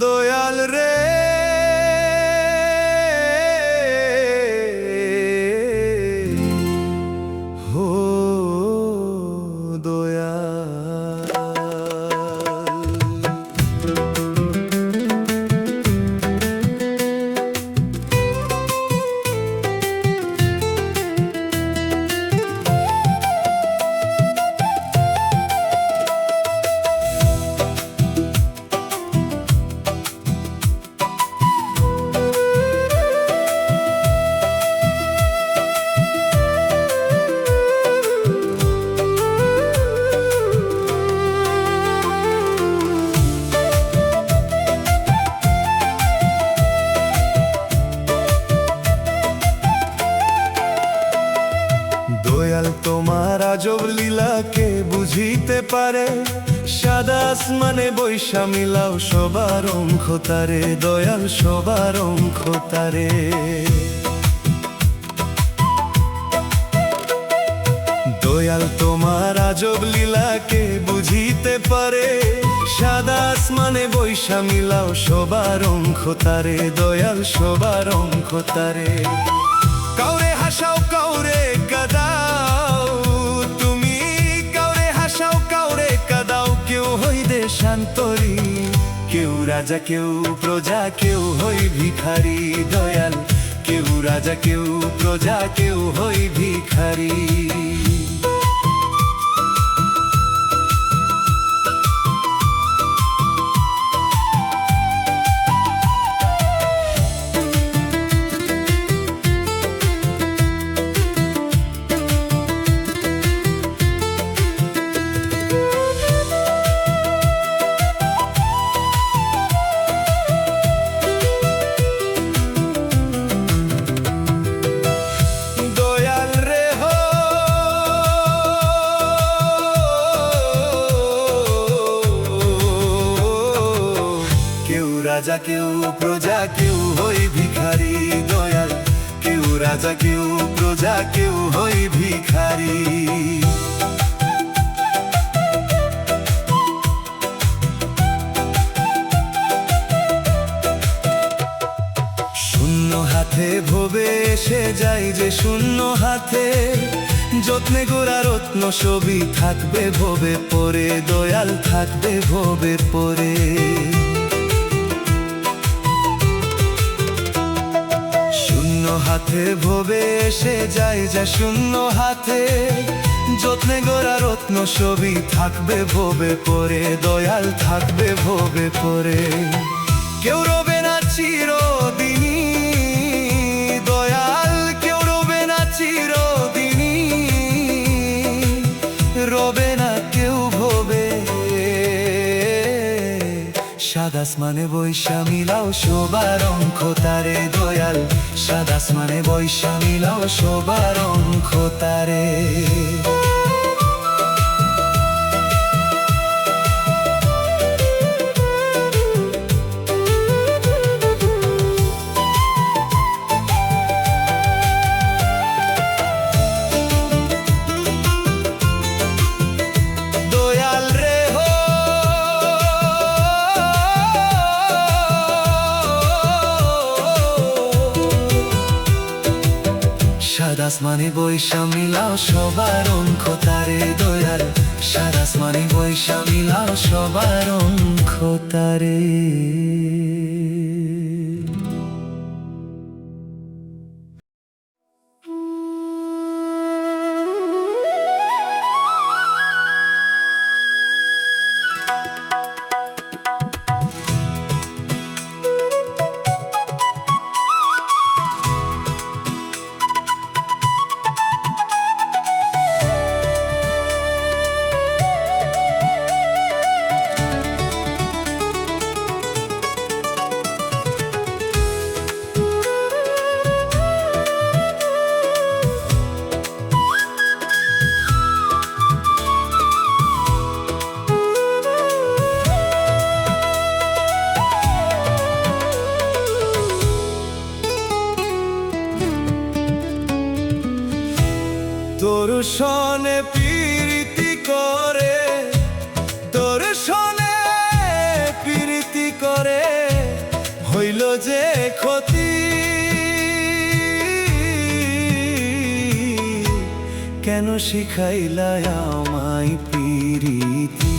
দয়াল রে হো দয়াল। দয়াল তোমার আজব লীলাকে বুঝিতে পারে, সাদা আসমানে বৈশা মিলাও সবার অঙ্ক তারে, দয়াল সবার অঙ্ক তারে। দয়াল তোমার আজব লীলাকে বুঝিতে পারে, সাদা আসমানে বৈশা মিলাও সবার অঙ্ক তারে, দয়াল সবার অঙ্ক তারে। কাউরে হাসাও কাউরে কাদাও, তুমি কাউরে হাসাও কাউরে কাদাও, কেউ হই দেশান্তরী, কেউ রাজা কেউ প্রজা, কেউ হই ভিখারি, দয়াল কেউ রাজা কেউ প্রজা, কেউ হই ভিখারি। রাজা কেউ প্রজা, কেউ হই ভিখারি, দয়াল কেউ রাজা কেউ প্রজা, কেউ হই ভিখারি। শূন্য হাতে ভবে এসে যাই যে শূন্য হাতে, যত্নে গোড়া রত্ন ছবি থাকবে ভবে পরে, দয়াল থাকবে ভবে পরে। হাতে ভবে এসে যায় যা শূন্য হাতে, যত্নে গোড়া রত্ন ছবি থাকবে ভবে পরে, দয়াল থাকবে ভবে পরে। কেউ রবে না চিরদিনই, দয়াল কেউ রবে না চিরদিনই, রবে না কেউ ভবে। সাদা আসমানে বৈশা মিলাও সবার অঙ্ক তারে, দয়াল সাদা আসমানে বৈশা মিলাও সবার অঙ্ক তারে। সাদা আসমানে বৈশা মিলাও সবার অঙ্ক তারে, দয়াল সাদা আসমানে বৈশা মিলাও সবার অঙ্ক তারে। যে ক্ষতি, কেন শিখাইলা আমায় পিরিতি।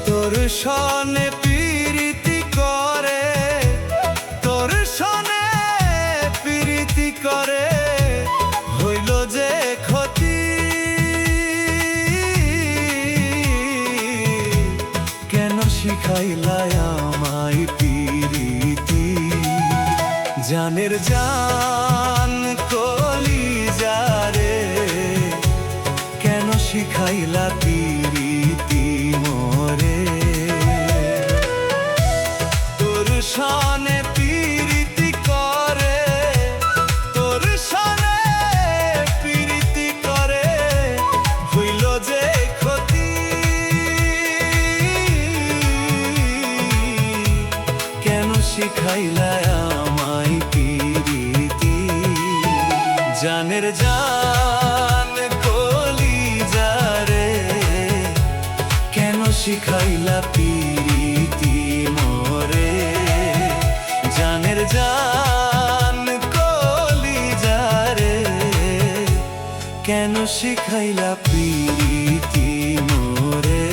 তোর সনে পিরিতি করে, তোর সনে পিরিতি করে, হইল যে ক্ষতি, কেন শিখাইলা আমায় পিরিতি। জানের জান কলিজারে, কেন শিখাইলা পিরিতি মোরে। তোর সনে পিরিতি করে, তোর সনে পিরিতি করে, হইল যে ক্ষতি, কেন শিখাইলা আমায় পিরিতি। জানের জান কলিজারে, কেন শিখাইলা পিরিতি মোরে। জানের জান কলিজারে, কেন শিখাইলা পিরিতি মোরে।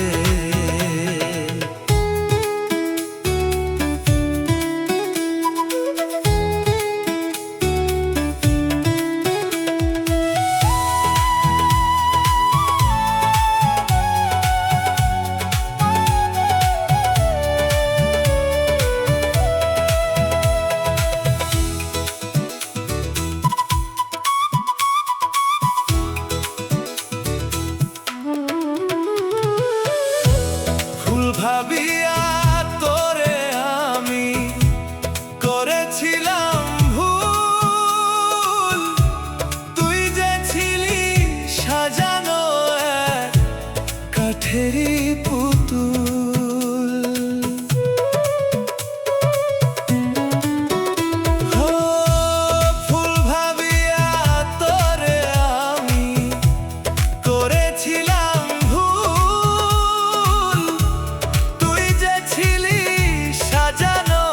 ভাবিয়া তোরে আমি করেছিলাম ভুল, তুই যে ছিলি সাজানো এক কাঠেরি পুতুল। ফুল ভাবিয়া তোরে আমি করেছিলাম ভুল, সাজানো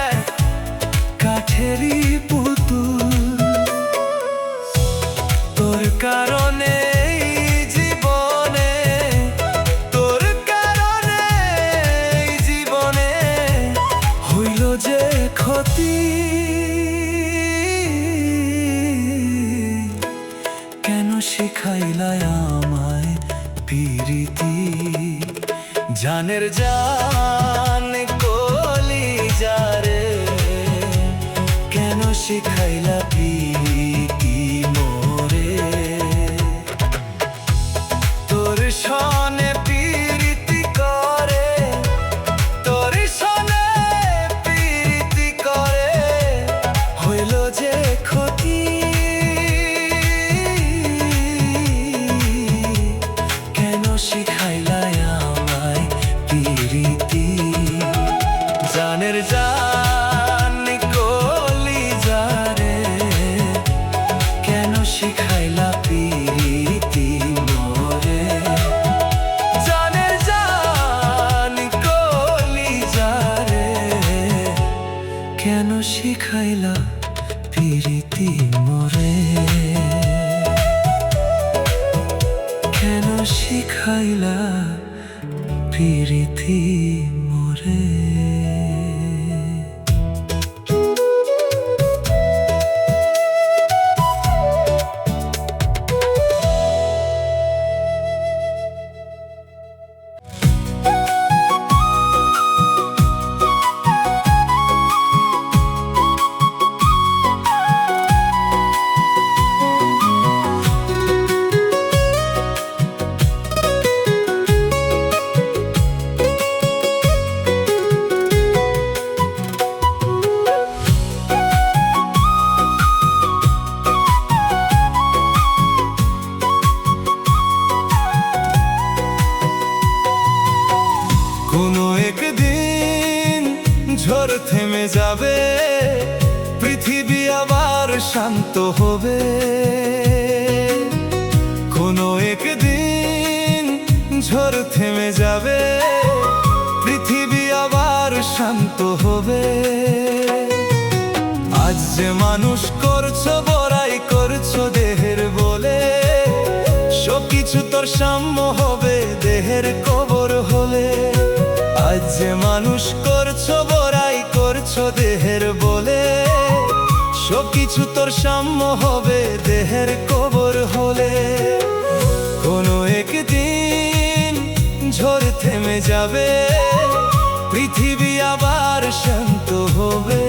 এক কাঠেরি পুতুল। তোর কারণে জীবনে, তোর কারণে জীবনে, হইল যে ক্ষতি, কেন শিখাইলা আমায় পিরিতি। জানের জান কলিজারে, কেন শিখাইলা পিরিতি মোরে। তোর সনে পিরিতি করে, তোর সনে পিরিতি করে, হইল যে ক্ষতি, কেন শিখাইলা আমায় পিরিতি। জানের জান কলিজারে, কেন শিখাইলা পিরিতি মোরে। জানের জান কলিজারে, কেন শিখাইলা পিরিতি মোরে। কেন শিখাইলা পিরিতি মোরে। ঝড় থেমে যাবে, পৃথিবী আবার শান্ত হবে। কোনো একদিন ঝড় থেমে যাবে, পৃথিবী আবার শান্ত হবে। আজ যে মানুষ করছো বড়াই করছো দেহের বলে, সবকিছু তোর সাম্য হবে দেহের কবর হলে। আজ যে মানুষ করছো বড়াই করছো দেহের বলে, সবকিছু তোর সাম্য হবে দেহের কবর হলে। কোনো একদিন ঝড় থেমে যাবে, পৃথিবী আবার শান্ত হবে।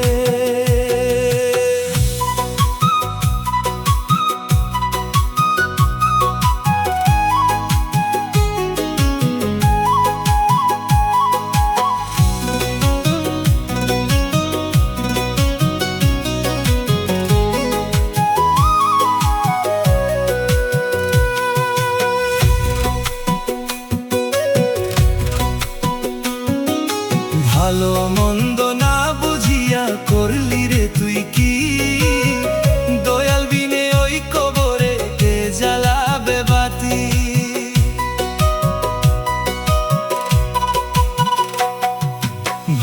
ভালো মন্দ না বুঝিয়া করলি রে তুই কি, দয়াল বিনে ওই কবরে কে জ্বালাবে বাতি।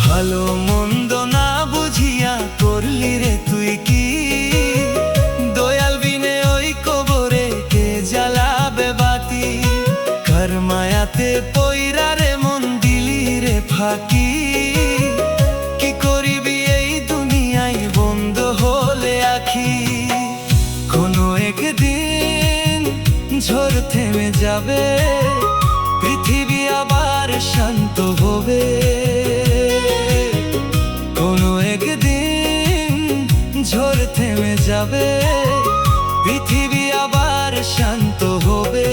ভালো মন্দ না বুঝিয়া করলি রে তুই কি, দয়াল বিনে ওই কবরে কে জ্বালাবে বাতি। কার মায়াতে পয়রা রে মন দিলি রে ফাঁকি, কি করিবি এই দুনিয়ায় বন্ধ হলে আখি। কোনো একদিন ঝড় থেমে যাবে, পৃথিবী আবার শান্ত হবে। কোনো একদিন ঝড় থেমে যাবে, পৃথিবী আবার শান্ত হবে।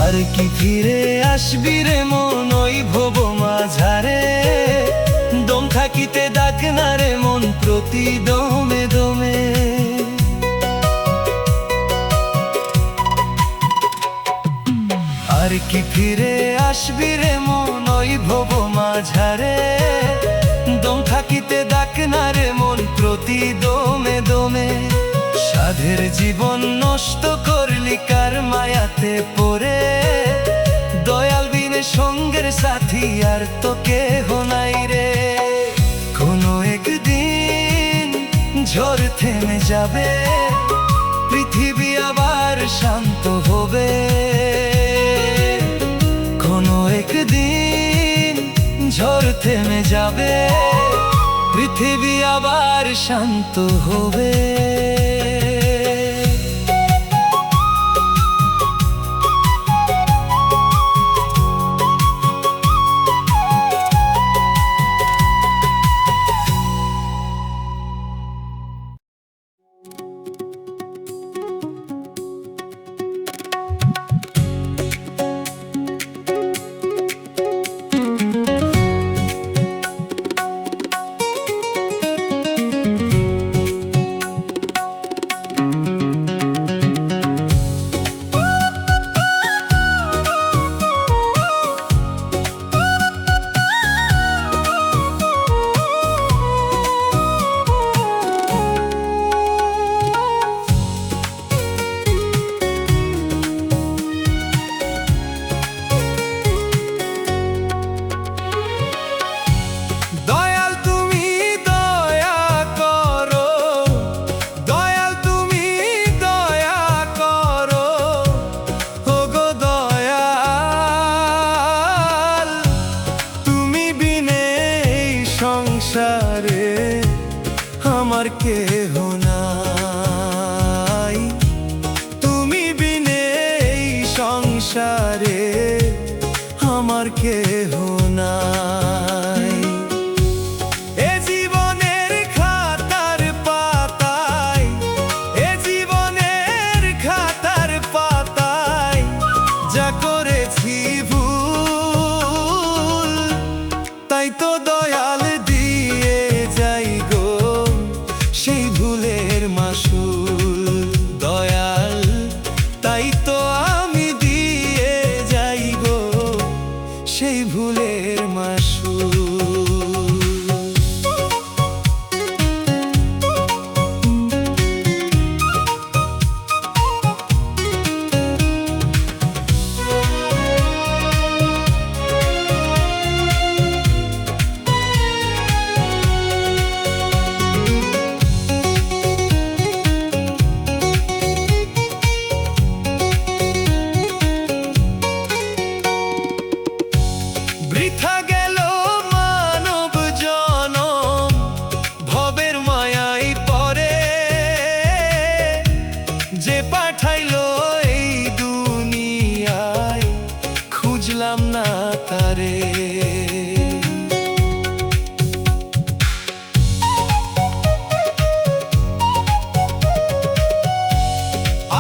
আর কি ফিরে আসবি রে মন ওই ভব মাঝারে, দম থাকিতে ডাক না রে মন প্রতি দমে দমে। আর কি ফিরে আসবি রে মন ওই ভব মাঝারে, দম থাকিতে ডাক না রে মন প্রতি দমে দমে। সাধের জীবন নষ্ট করলি কার মায়াতে পড়ে, দয়াল বিনে সঙ্গের সাথী আর তো কেহ নাই রে। কোনো একদিন ঝড় থেমে যাবে, পৃথিবী আবার শান্ত হবে। কোনো একদিন ঝড় থেমে যাবে, পৃথিবী আবার শান্ত হবে। সংসারে আমার কেহ নাই, তুমি বিনে এই সংসারে আমার কেহ নাই। এ জীবনের খাতার পাতায়, এ জীবনের খাতার পাতায় যা করেছি ভুল, তাই তো সেই ভুলের মাসুল। বৃথা গেল মানব জনম ভবের মায়াই পরে, যে পাঠাইলো এই দুনিয়ায় খুঁজলাম না তারে।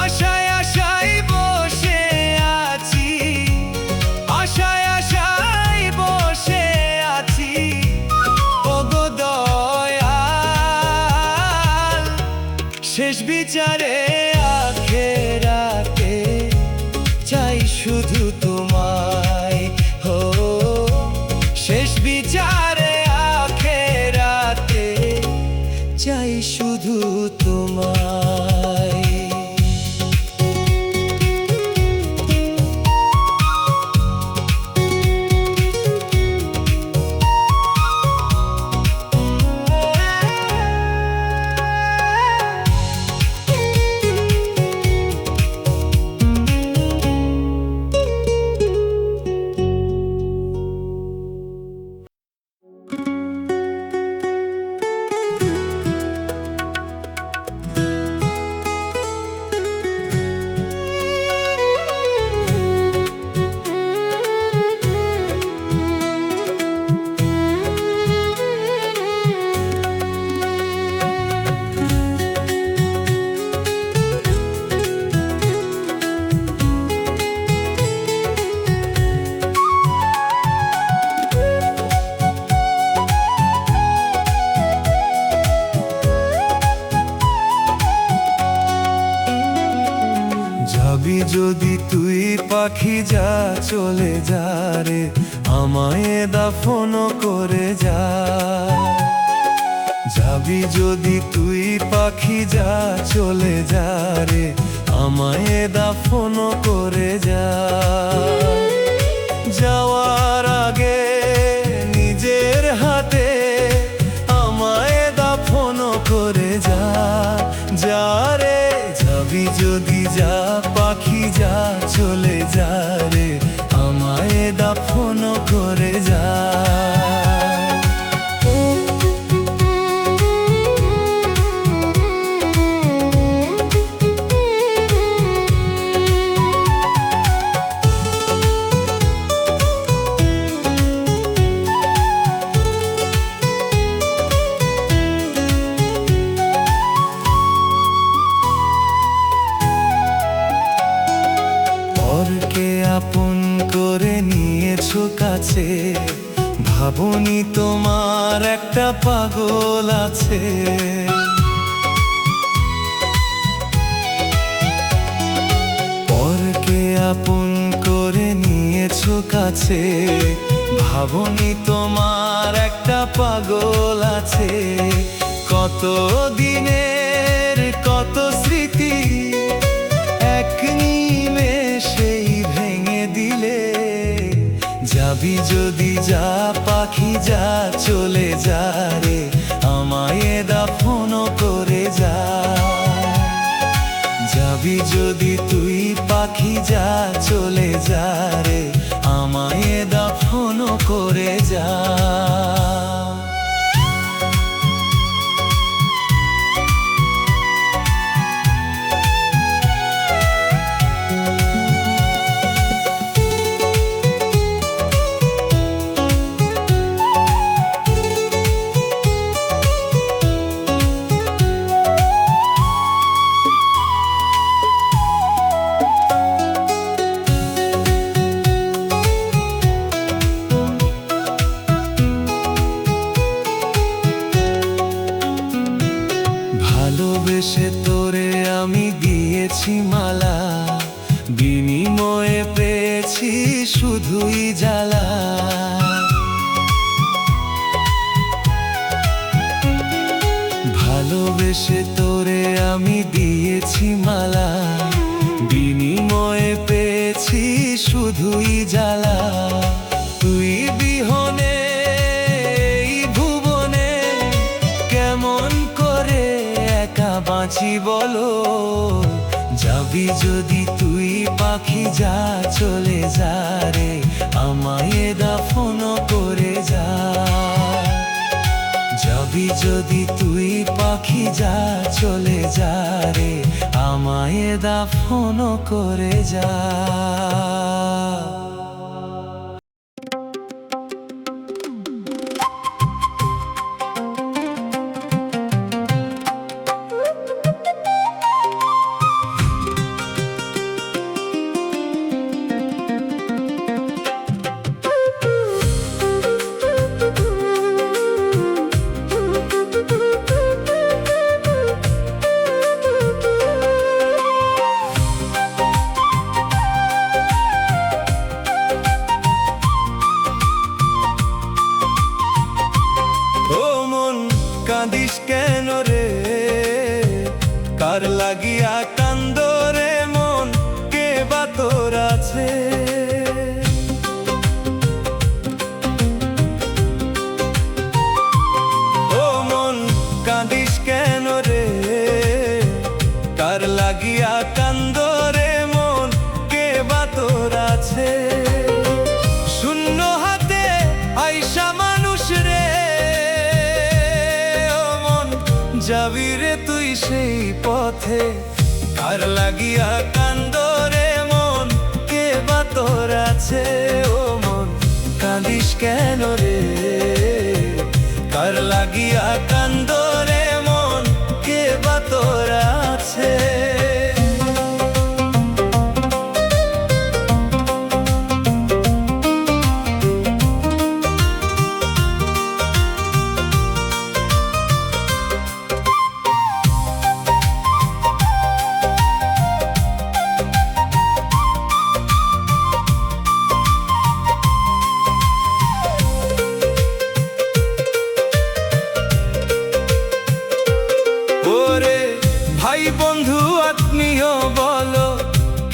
আশায় আশায় বসে আছি, আশায় আশায় বসে আছি, ওগো দয়াল শেষ বিচারে আখেরাতে চাই শুধু তোমায়। হো শেষ বিচারে আখেরাতে চাই শুধু তোমায়। যাবি যদি তুই পাখি যা চলে যা রে, আমায় দাফন করে যা। যাবি যদি তুই পাখি যা চলে যা রে, আমায় দাফন করে যা। যাওয়ার আগে নিজের হাতে আমায় দাফন করে যা। যা রে যাবি যদি যা পাখি যা চলে যা রে, আমায় দাফন করে যা। পরকে আপন করে নিয়েছো কাছে, ভাবনি তোমার একটা পাগল আছে। পরকে আপন করে নিয়েছো কাছে, ভাবনি তোমার একটা পাগল আছে। কত দিনের কত স্মৃতি এক নিমেষেই ভেঙে দিলে। যাবি যদি যা পাখি যা চলে যা রে, আমায় দাফন করে যা। যাবি যদি তুই পাখি যা চলে যা রে, আমায় দাফন করে যা। ভালোবেসে তোরে আমি দিয়েছি মালা, বিনিময়ে পেয়েছি শুধুই জ্বালা। ভালোবেসে তোরে আমি দিয়েছি মালা, বিনিময়ে পেয়েছি শুধুই জ্বালা। তুই বিহনে এই ভুবনে কেমন করে একা বাঁচি বলো। যাবি যদি তুই পাখি যা, চলে যা রে, আমায় দাফন করে যা। যাবি যদি তুই পাখি যা, চলে যা রে, আমায় দাফন করে যা। কাঁদিস কেন রে, কার লাগিয়া কান্দ রে মন, কে বা তোর আছে। ও মন কাঁদিস কেন রে, কার লাগিয়া কান্দ রে মন, কে বা তোর আছে। শূন্য হাতে আইসা মানুষ রে, যাবি রে তুই সেই পথে, কার লাগিয়া কান্দ রে মন, কে বা তোর আছে। ও মন কাঁদিস কেন রে, কার লাগিয়া কান্দ রে মন, কে বা তোর আছে। ভাই বন্ধু আত্মীয় বলো,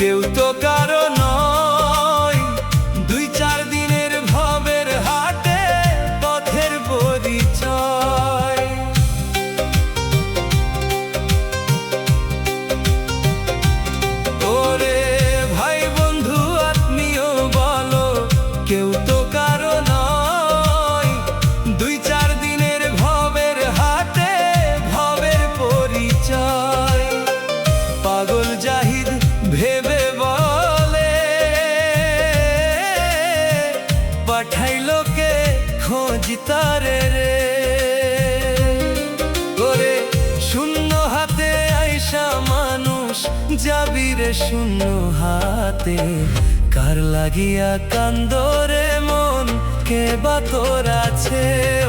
কেউ তো কারো নয়। দুই চার দিনের ভবের হাটে পথের পরিচয়। ওরে ভাই বন্ধু আত্মীয় বলো, কেউ তো কারো নয়। দুই চার দিনের ভবের হাটে ভবের পরিচয়। পাগল জাহিদ ভেবে বলে, পাঠাইলো কে খোঁজ তারে রে। করে শূন্য হাতে আইসা মানুষ, যাবি রে শূন্য হাতে, কার লাগিয়া কান্দ রে মন, কে বা তোর আছে।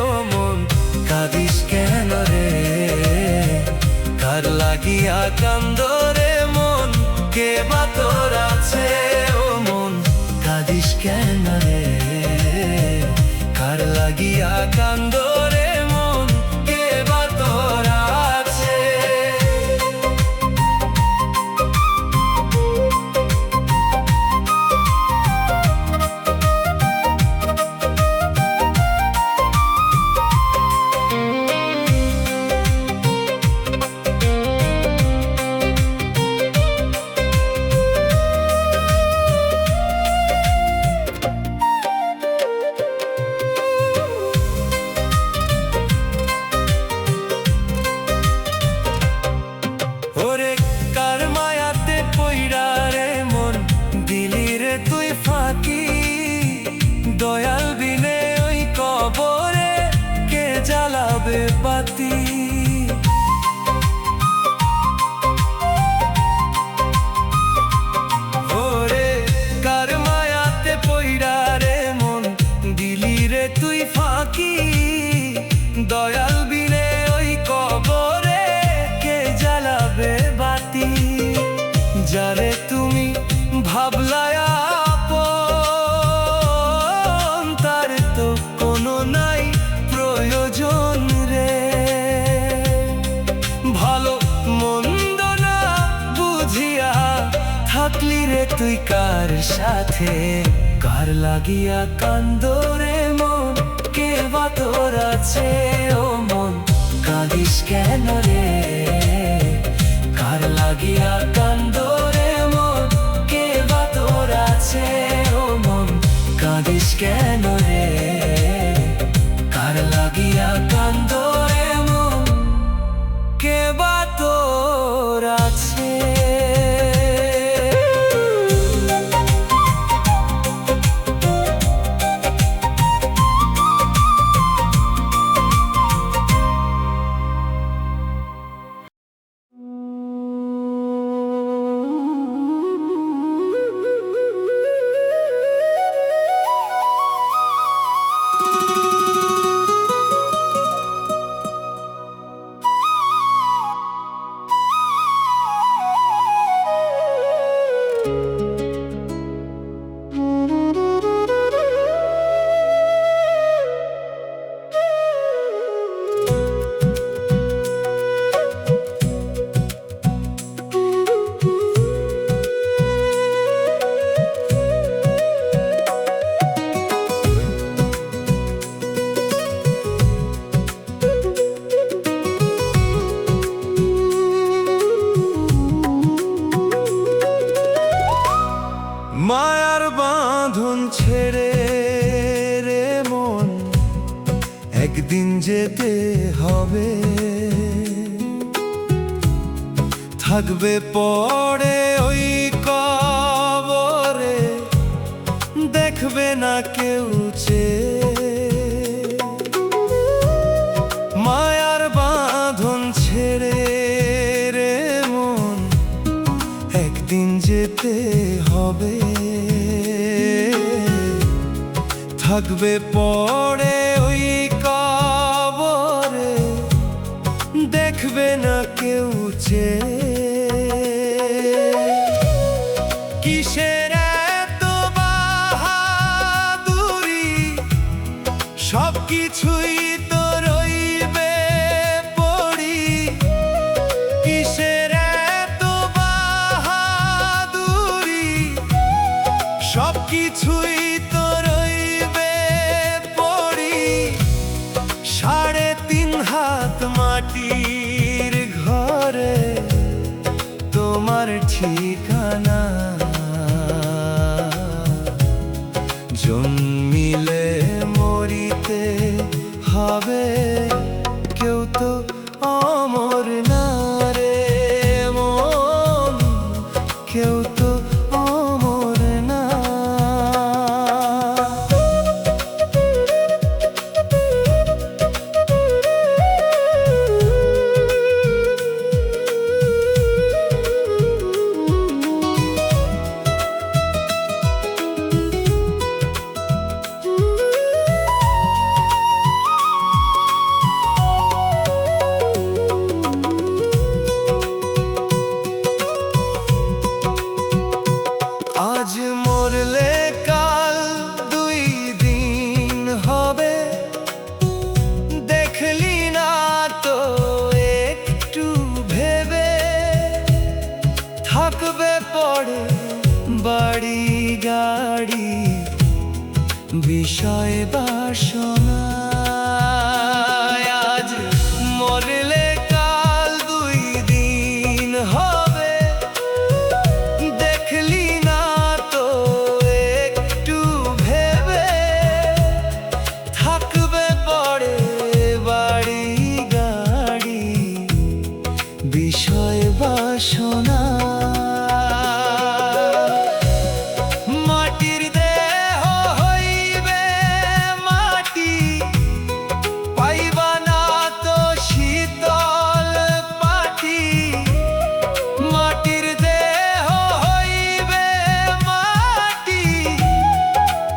ও মন কাঁদিস কেন রে, কার লাগিয়া কান্দ রে মন, কে বা তোর আছে। ও মন কাঁদিস কেন রে, কার লাগিয়া কান্দ রে মন, কে বা তোর আছে। দয়াল বিনে ওই কবরে কে জ্বালাবে বাতি। ওরে কার মায়াতে পইড়া রে মন, দিলি রে তুই ফাঁকি। দয়াল বিনে ওই কবরে কে জ্বালাবে বাতি। যারে তুমি ভাবলায়া সাথে। কার লাগিয়া কান্দরে মন, কে বা তোর আছে ও মন, কাঁদিস কেন রে? কার লাগিয়া কান্দরে মন, কে বা তোর আছে ও মন, কাঁদিস কেন রে? কার লাগিয়া কান্দরে মন, কে বা তোর আছে? মায়ার বাঁধন ছেড়ে রে মন, একদিন যেতে হবে। থাকবে পড়ে ওই কবরে, দেখবে না কেউ চেয়ে। মায়ার বাঁধন ছেড়ে রে মন, একদিন যেতে হবে। থাকবে পড়ে ওই কবরে, দেখবে না কেউ চেয়ে। কিসের এত বাহাদুরি, সব কিছুই তো রইবে পড়ি। কিসের এত বাহাদুরি, সব কিছুই তো রইবে পড়ি। 3.5 হাত মাটির ঘরে তোমার ঠিকানা। জন্মিলে মরিতে হবে, কেউ তো অমর না রে মন, কেউ তো অমর না। আজ মরলে কাল 2 দিন হবে, দেখলি না তো একটু ভেবে। থাকবে পড়ে বাড়ি গাড়ি, বিষয় বাসনা। আজ মরলে কাল 2 দিন হবে, দেখলি না তো একটু ভেবে। থাকবে পড়ে বাড়ি গাড়ি, বিষয় বাসনা। মাটির দেহ হইবে মাটি, পাইবা না তো শীতল পাটি। মাটির দেহ হইবে মাটি,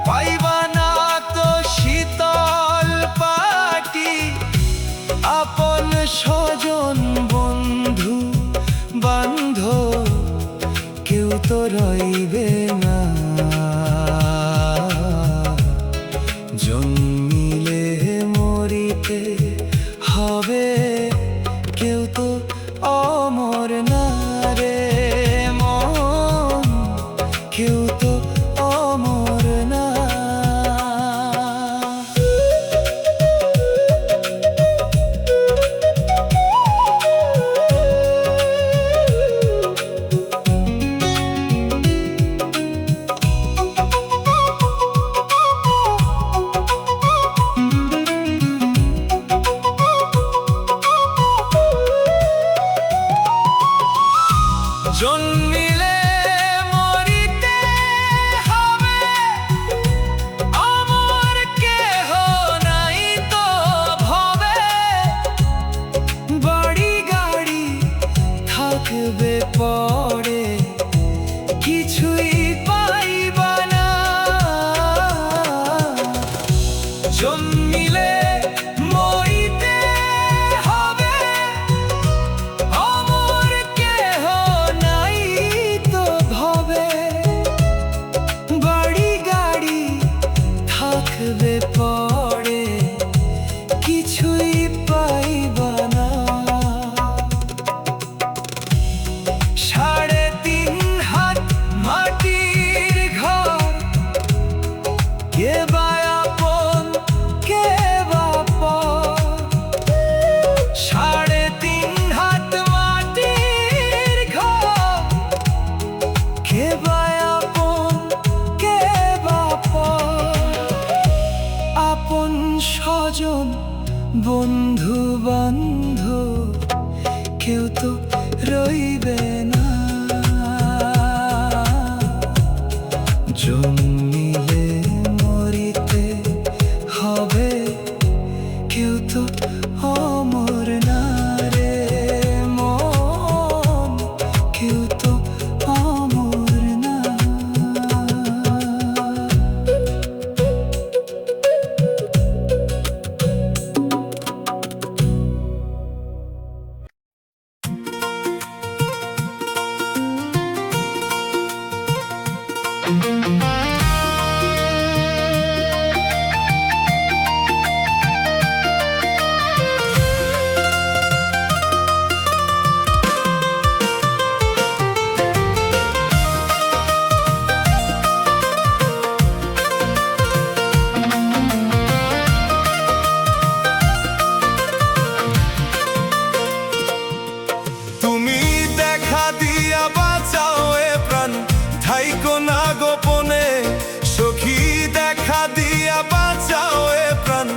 পাইবা না তো শীতল পাটি। আপন স্বজন বন্ধু বান্ধব, কেউ তো রইবে না। জন্মিলে মরিতে হবে, কেউ তো অমর না রে মন, কেউ তো জন্মিলে মরিতে হবে, অমর কেহ নাই তো ভবে। বাড়ি গাড়ি থাকবে পড়ে, কিছুই পাইবা না। 3.5 হাত মাটির ঘর, কে বা আপন কে বা পর। 3.5 হাত মাটির ঘর, কে বা আপন কে বা পর। আপন স্বজন বন্ধু বান্ধব কেউ তো রইবে না। জন্মিলে মরিতে হবে, কেউ তো অমর না রে মন, কেউ তো অমর না। তুমি দেখা দিয়া বাঁচাও এ প্রাণ, থাইকো না গোপনে। সখী দেখা দিয়া বাঁচাও এ প্রাণ,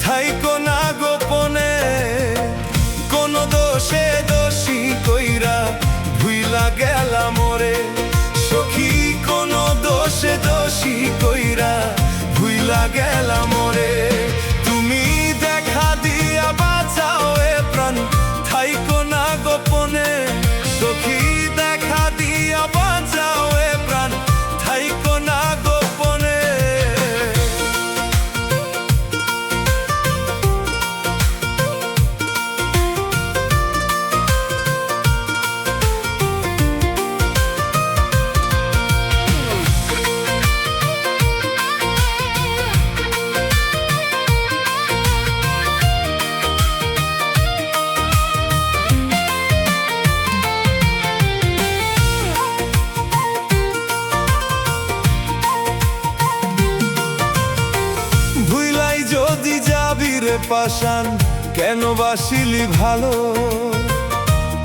থাইকো না গোপনে। কোন দোষে দোষী কইরা ভুইলা গেলা মোরে। সখী কোন দোষে দোষী কইরা ভুইলা গেলা মোরে। তুমি দেখা দিয়া বাঁচাও এ প্রাণ, থাইকো না গোপনে। সখী দেখা দিয়া বাঁচাও এ প্রাণ, থাইকো না গোপনে। ভুইলাই যদি যাবি রে পাষাণ, কেন বাসিলি ভালো।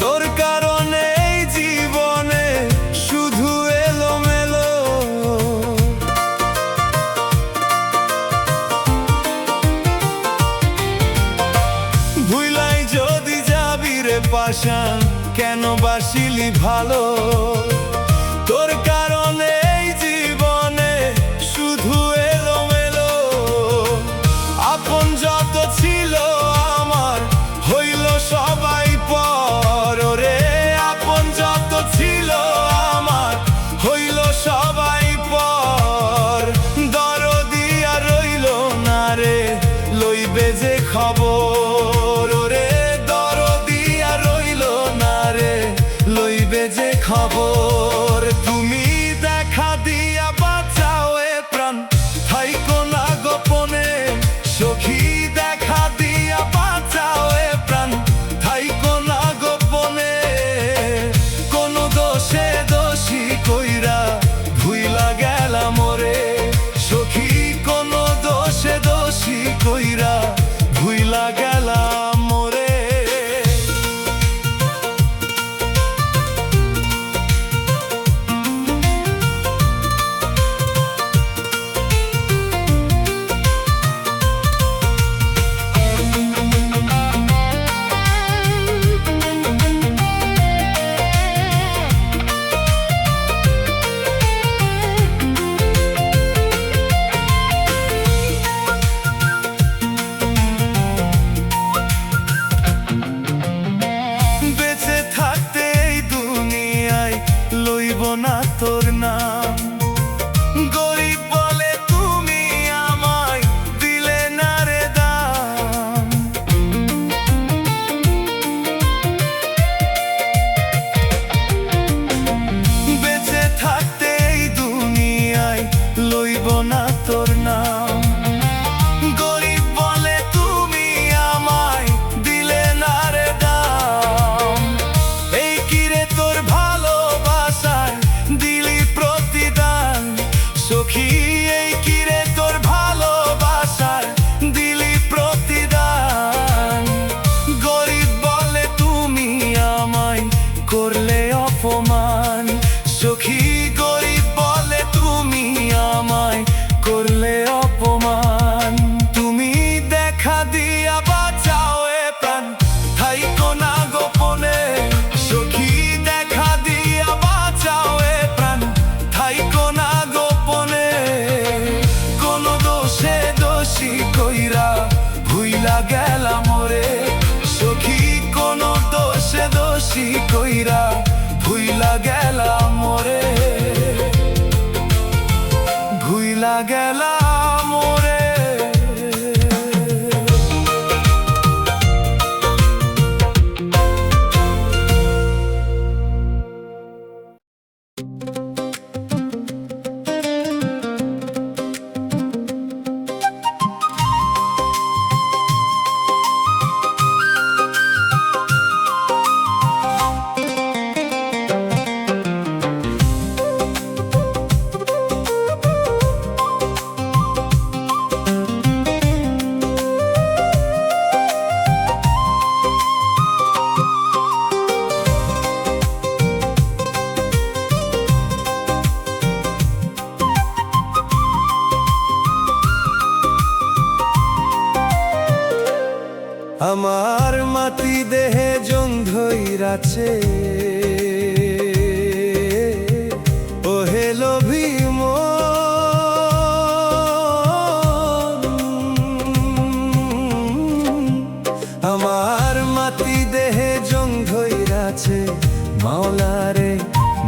তোর কারণে এই জীবনে শুধু এলোমেলো। ভুইলাই যদি যাবি রে পাষাণ, কেন বাসিলি ভালো। তোর কারণে এই জীবনে শুধু এলোমেলো। আপন যত ছিল আমার হইল সবাই পর রে। আপন যত ছিল আমার হইল সবাই পর। দরদি আর রইল না রে, লইবে যে খবর রে। দরদি আর রইল না রে, লইবে যে খবর। তুমি দেখা দিয়া বাঁচাও এ প্রাণ, থাইকো না গোপনে। সখী দেখা দিয়া বাঁচাও এ প্রাণ, থাইকো না গোপনে। কোন দোষে দোষী কইরা ভুইলা গেলা মোরে। সখী কোন দোষে দোষী কইরা ভুইলা গেলা হাসি কইরা ভুইলা গেলাম মোরে, ভুইলা গেলাম মোরে। আমার মাটি দেহে জং ধইরাছে, ও হেলো ভীম, আমার মাটি দেহে জং ধইরাছে। মাওলারে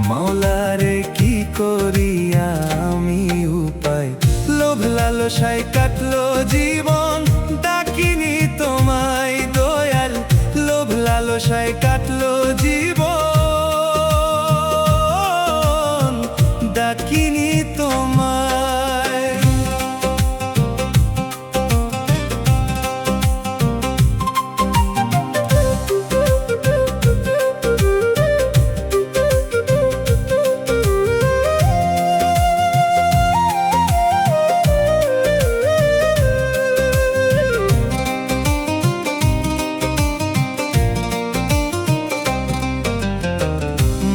মাওলারে কি করিয়া আমি উপায়, লোভ লালসায় কাটলো জীবন, ডাকিনি তোমায় দয়াল, লোভ লালসায় কাটলো জীবন, ডাকিনি তোমায়।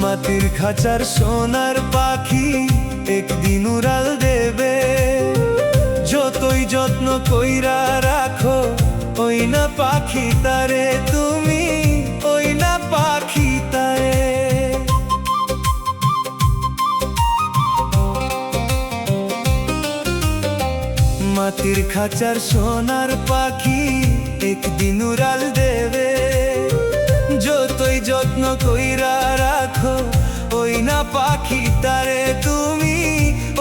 মাটির খাঁচার সোনার পাখি একদিন উড়াল দেবে, যতই যত্ন কইরা রাখো ওই না পাখি তারে, তুমি ওই না পাখি তারে। মাটির খাঁচার সোনার পাখি একদিন উড়াল দেবে, যতই যত্ন কইরা রাখো ওই না পাখি তারে, তুমি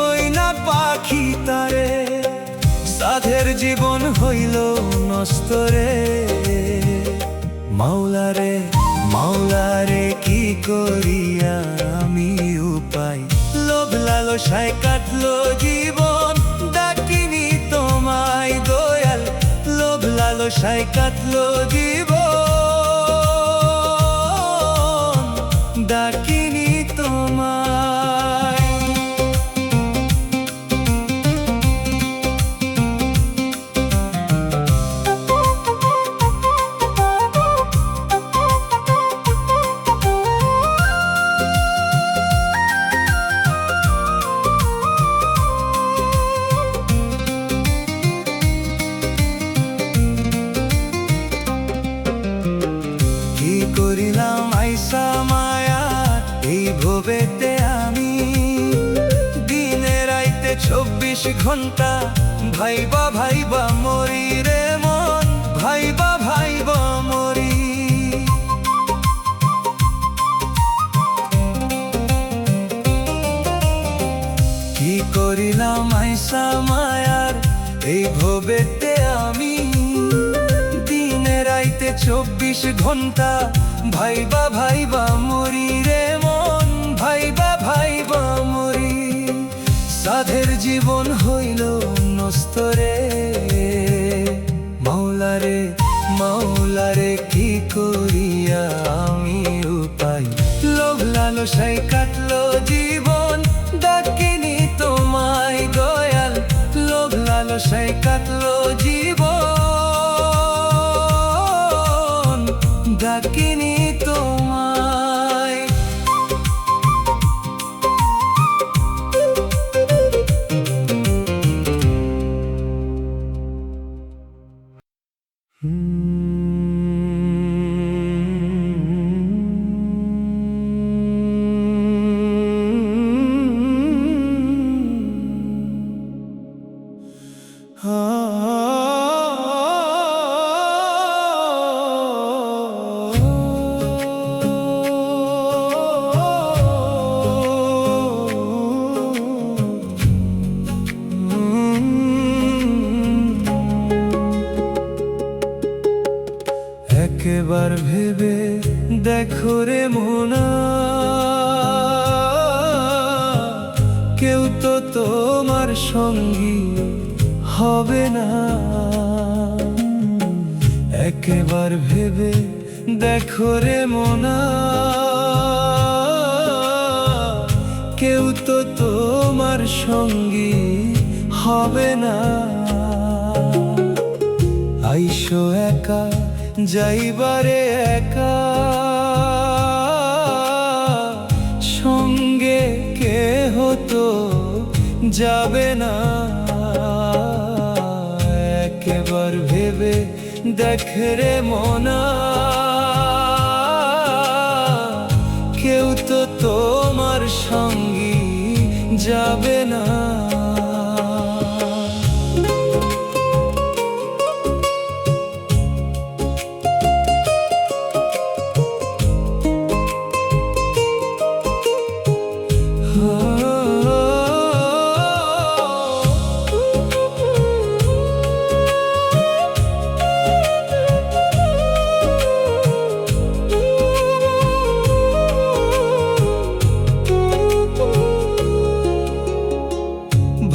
ওই না পাখি তারে। সাধের জীবন হইল নষ্ট রে, মাওলারে মাওলারে কি করিয়া আমি উপায়, লোভ লালসায় কাটলো জীবন, ডাকিনি তোমায় দয়াল, লোভ লালসায় কাটলো জীবন, ডাকিনি তোমায়। কি করিলাম আইসা মায়া এই ভবেতে আমি, দিনে রাইতে 24 ঘন্টা ভাইবা ভাইবা মরি রে মন, ভাইবা ভাইবা মরি। কি করিলাম আইসা মায়ার এই ভবেতে আমি, দিনে রাইতে 24 ঘন্টা ভাইবা ভাইবা মরি রে মন, ভাইবা ভাইবা মরি। সাধের জীবন হইল নষ্ট রে, মাওলারে মাওলারে কি করিয়া আমি উপায়, লোভ লালসায় কাটলো জীবন, ডাকিনি তোমায় দয়াল, লোভ লালসায় কাটলো জীবন, ডাকিনি তোমায়। একবার ভেবে দেখো রে মোনা, কেউ তো তোমার সঙ্গী হবে না। একবার ভেবে দেখো রে মোনা, কেউ তো তোমার সঙ্গী হবে না। আইসো একা যাইবারে একা, সঙ্গে কেহ তো যাবে না। একবার ভেবে দেখ রে মোনা, কেউ তো তোমার সঙ্গী যাবে না।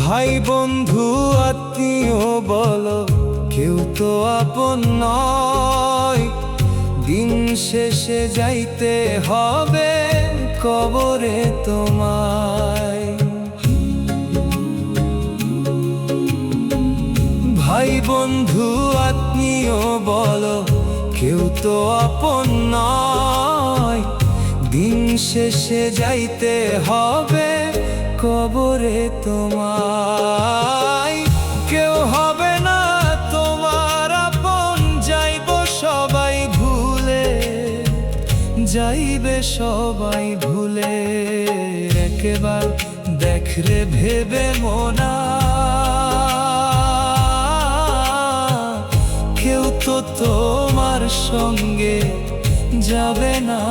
ভাই বন্ধু আত্মীয় বলো, কেউ তো আপন নয়। দিন শেষে যাইতে হবে কবরে তোমায়। ভাই বন্ধু আত্মীয় বলো, কেউ তো আপন নয়। দিন শেষে যাইতে হবে কবরে তোমায়। কেউ হবে না তোমার আপন, যাইব সবাই ভুলে, যাইবে সবাই ভুলে। একবার দেখ রে ভেবে মোনা, কেউ তো তোমার সঙ্গে যাবে না।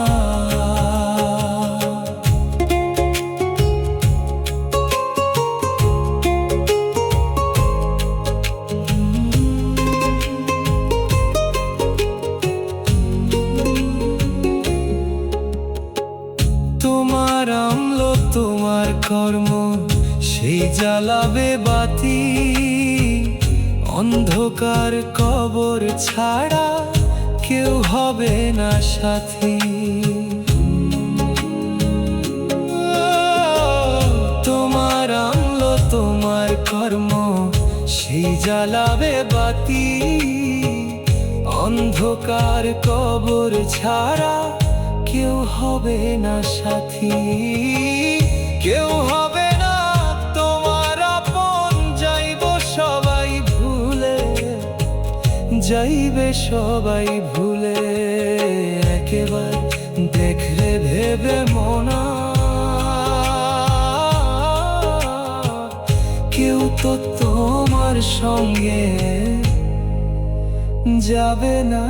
তোমার আমলো তোমার কর্ম সেই জ্বালাবে বাতি, অন্ধকার কবর ছাড়া কেউ হবে না সাথী। তোমার আমলো তোমার কর্ম সেই জ্বালাবে বাতি, অন্ধকার কবর ছাড়া কেউ হবে না সাথী। কেউ হবে না তোমার আপন, যাইব সবাই ভুলে, যাইবে সবাই ভুলে। একবার দেখ রে ভেবে মোনা, কেউ তো তোমার সঙ্গে যাবে না।